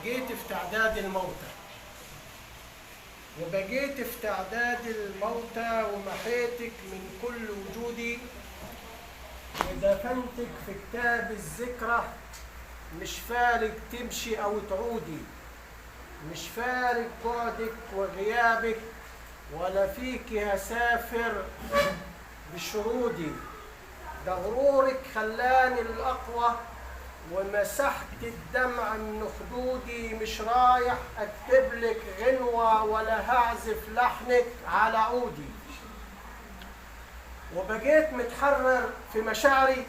بقيت في تعداد الموتى، وبقيت في تعداد الموتى ومحيتك من كل وجودي، ودفنتك في كتاب الذكرى. مش فارق تمشي أو تعودي، مش فارق بعدك وغيابك، ولا فيك هسافر بشرودي. ده غرورك خلاني الأقوى، ومسحت الدمع من خدودي. مش رايح أكتب لك غنوة ولا هعزف لحنك على عودي. وبقيت متحرر في مشاعري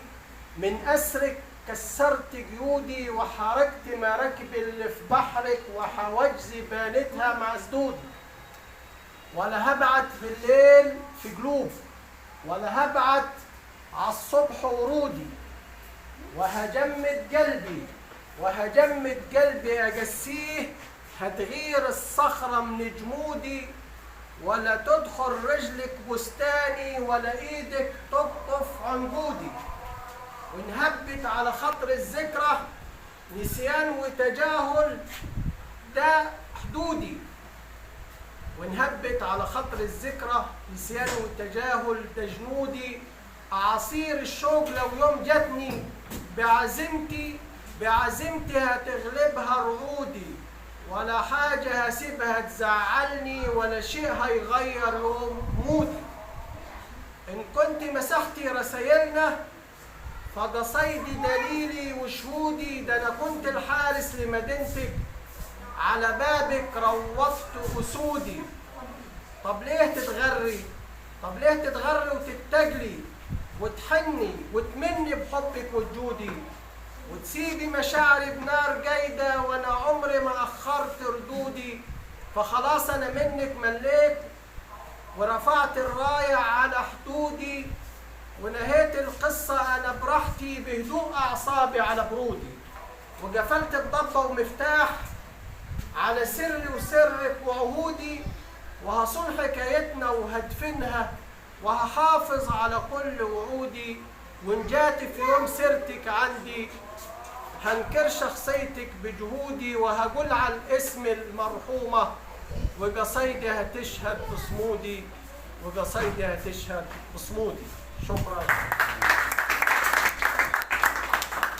من أسرك، كسرت قيودي وحركت مراكب اللي في بحرك، وحواجزي بانتها مع سدودي. ولا هبعت في الليل في قلوب، ولا هبعت عالصبح ورودي. وهجمد قلبي أقسيه، هتغير الصخرة من جمودي. ولا تدخل رجلك بستاني، ولا ايدك تقطف عنقودي. ونهبت على خطر الذكرى نسيان وتجاهل، ده حدودي. ونهبت على خطر الذكرى نسيان وتجاهل، ده جنودي. أعاصير الشوق لو يوم جتني بعزمتي هتغلبها رعودي. ولا حاجة هسيبها تزعلني، ولا شيء هيغير مودي. إن كنت مسحتي رسايلنا فقصيدي دليلي وشهودي. ده أنا كنت الحارس لمدينتك، على بابك روضت أسودي. طب ليه تتغري وتتجلي وتحني وتمني بحبك وجودي، وتسيبي مشاعري بنار جايدة، وانا عمري ما اخرت ردودي. فخلاص انا منك مليت، ورفعت الراية على حدودي، ونهيت القصة انا براحتي بهدوء اعصابي على برودي. وقفلت الضبة ومفتاح على سري وسرك وعهودي، وهصون حكايتنا وهدفنها، وهحافظ على كل وعودي. وإن جات في يوم سيرتك عندي هنكر شخصيتك بجهودي، وهقول على الاسم المرحومة، وقصيدي هتشهد بصمودي. شكرا.